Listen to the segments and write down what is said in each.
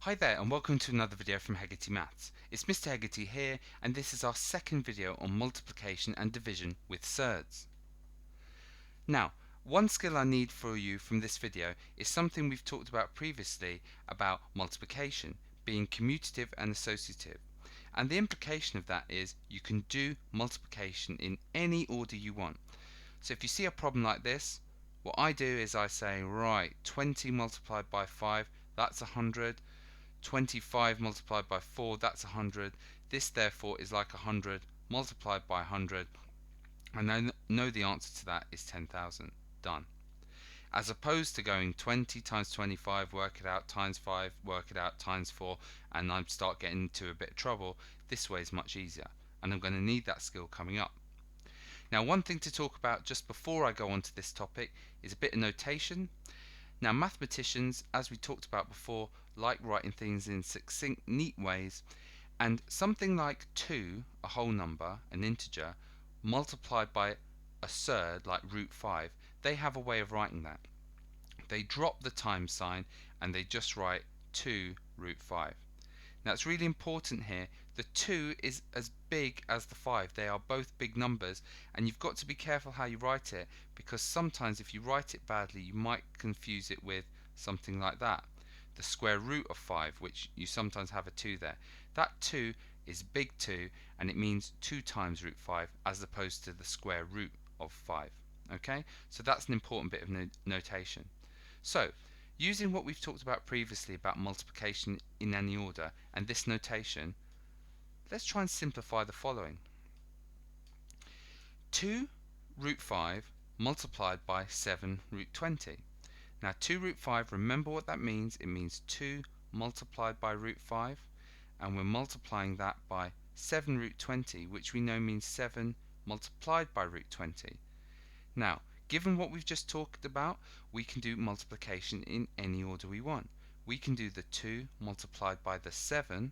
Hi there and welcome to another video from Hegarty Maths. It's Mr. Hegarty here, and this is our second video on multiplication and division with surds. Now, one skill I need for you from this video is something we've talked about previously about multiplication, being commutative and associative. And the implication of that is you can do multiplication in any order you want. So if you see a problem like this, what I do is I say, right, 20 multiplied by 5, that's 100. 25 multiplied by 4, that's 100. This therefore is like 100 multiplied by 100, and I know the answer to that is 10,000. Done. As opposed to going 20 times 25, work it out, times 5, work it out, times 4, and I start getting into a bit of trouble. This way is much easier, and I'm going to need that skill coming up. Now, one thing to talk about just before I go on to this topic is a bit of notation. Now, mathematicians, as we talked about before, like writing things in succinct, neat ways, and something like 2, a whole number, an integer, multiplied by a surd like root 5, they have a way of writing that. They drop the times sign and they just write 2 root 5. Now, it's really important here. The 2 is as big as the 5. They are both big numbers, and you've got to be careful how you write it, because sometimes if you write it badly, you might confuse it with something like that. The square root of 5, which you sometimes have a 2 there. That 2 is big 2, and it means 2 times root 5, as opposed to the square root of 5. Okay, so that's an important bit of notation. So, using what we've talked about previously about multiplication in any order and this notation, let's try and simplify the following. 2 root 5 multiplied by 7 root 20. Now 2 root 5, remember what that means. It means 2 multiplied by root 5, and we're multiplying that by 7 root 20, which we know means 7 multiplied by root 20. Now, given what we've just talked about, we can do multiplication in any order we want. We can do the 2 multiplied by the 7,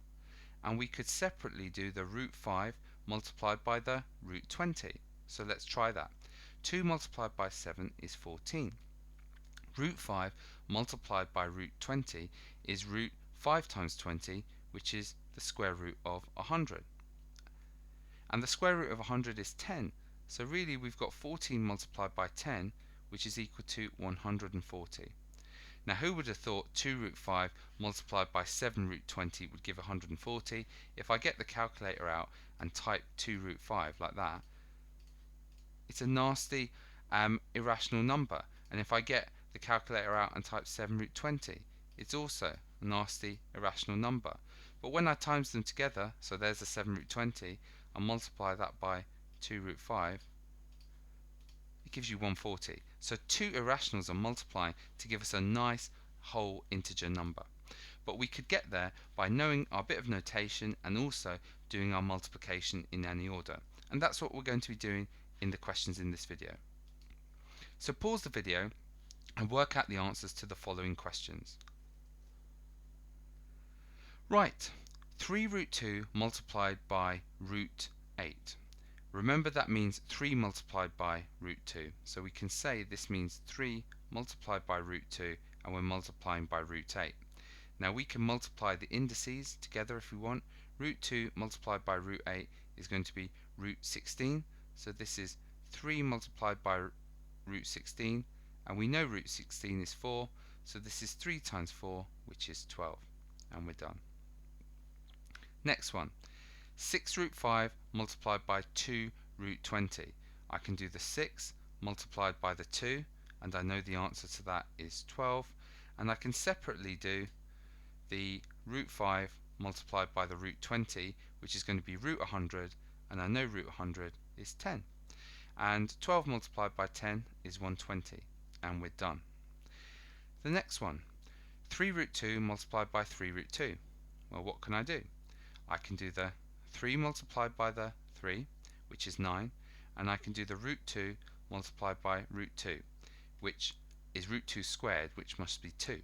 and we could separately do the root 5 multiplied by the root 20. So let's try that. 2 multiplied by 7 is 14. Root 5 multiplied by root 20 is root 5 times 20, which is the square root of 100. And the square root of 100 is 10. So really we've got 14 multiplied by 10, which is equal to 140. Now, who would have thought 2 root 5 multiplied by 7 root 20 would give 140? If I get the calculator out and type 2 root 5 like that, it's a nasty irrational number. And if I get the calculator out and type 7 root 20, it's also a nasty irrational number. But when I times them together, so there's a 7 root 20, and multiply that by 2 root 5, it gives you 140. So two irrationals are multiplying to give us a nice whole integer number. But we could get there by knowing our bit of notation and also doing our multiplication in any order. And that's what we're going to be doing in the questions in this video. So pause the video and work out the answers to the following questions. Right, 3 root 2 multiplied by root 8. Remember, that means 3 multiplied by root 2. So we can say this means 3 multiplied by root 2, and we're multiplying by root 8. Now we can multiply the indices together if we want. Root 2 multiplied by root 8 is going to be root 16. So this is 3 multiplied by root 16, and we know root 16 is 4. So this is 3 times 4, which is 12. And we're done. Next one. 6 root 5 multiplied by 2 root 20. I can do the 6 multiplied by the 2, and I know the answer to that is 12. And I can separately do the root 5 multiplied by the root 20, which is going to be root 100, and I know root 100 is 10. And 12 multiplied by 10 is 120, and we're done. The next one, 3 root 2 multiplied by 3 root 2. Well, what can I do? I can do the 3 multiplied by the 3, which is 9, and I can do the root 2 multiplied by root 2, which is root 2 squared, which must be 2.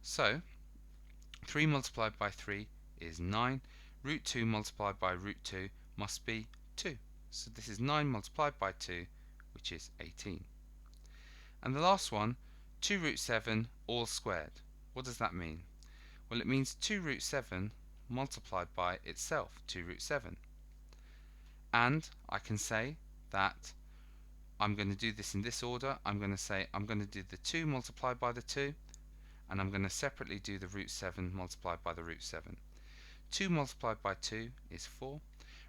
So 3 multiplied by 3 is 9, root 2 multiplied by root 2 must be 2. So this is 9 multiplied by 2, which is 18. And the last one, 2 root 7 all squared. What does that mean? Well, it means 2 root 7 multiplied by itself, 2 root 7. And I can say that I'm going to do this in this order. I'm going to say I'm going to do the 2 multiplied by the 2, and I'm going to separately do the root 7 multiplied by the root 7. 2 multiplied by 2 is 4.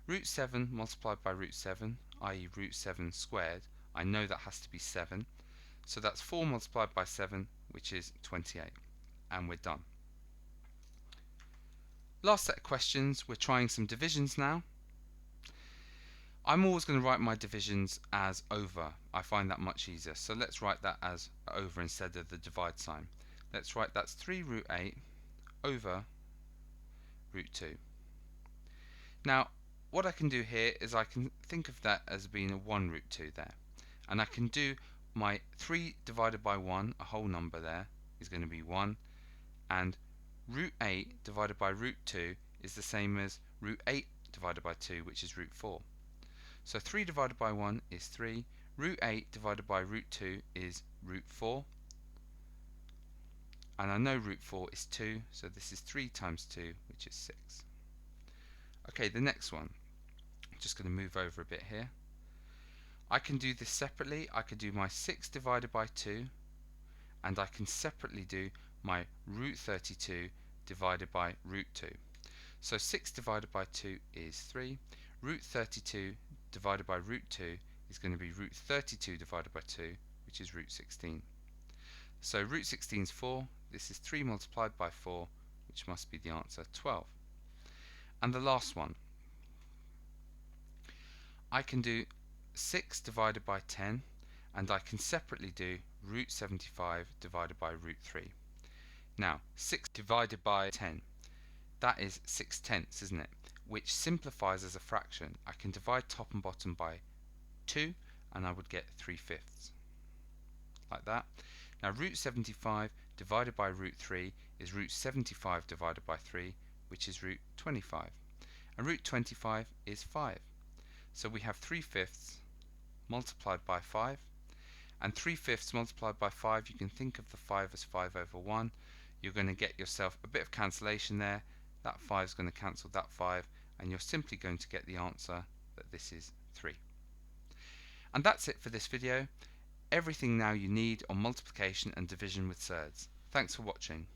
Root 7 multiplied by root 7, i.e. root 7 squared, I know that has to be 7. So that's 4 multiplied by 7, which is 28. And we're done. Last set of questions, we're trying some divisions now. I'm always going to write my divisions as over. I find that much easier. So let's write that as over instead of the divide sign. Let's write that's 3 root 8 over root 2. Now, what I can do here is I can think of that as being a 1 root 2 there. And I can do my 3 divided by 1, a whole number there, is going to be 1. And root 8 divided by root 2 is the same as root 8 divided by 2, which is root 4. So 3 divided by 1 is 3. Root 8 divided by root 2 is root 4. And I know root 4 is 2, so this is 3 times 2, which is 6. Okay, the next one. I'm just going to move over a bit here. I can do this separately. I could do my 6 divided by 2, and I can separately do my root 32 divided by root 2. So 6 divided by 2 is 3. Root 32 divided by root 2 is going to be root 32 divided by 2, which is root 16. So root 16 is 4. This is 3 multiplied by 4, which must be the answer, 12. And the last one. I can do 6 divided by 10, and I can separately do root 75 divided by root 3. Now, 6 divided by 10, that is 6/10, isn't it? Which simplifies as a fraction. I can divide top and bottom by 2, and I would get 3/5, like that. Now, root 75 divided by root 3 is root 75 divided by 3, which is root 25. And root 25 is 5. So we have 3/5 multiplied by 5. And 3/5 multiplied by 5, you can think of the 5 as 5 over 1. You're going to get yourself a bit of cancellation there. That 5 is going to cancel that 5, and you're simply going to get the answer that this is 3. And that's it for this video. Everything now you need on multiplication and division with surds. Thanks for watching.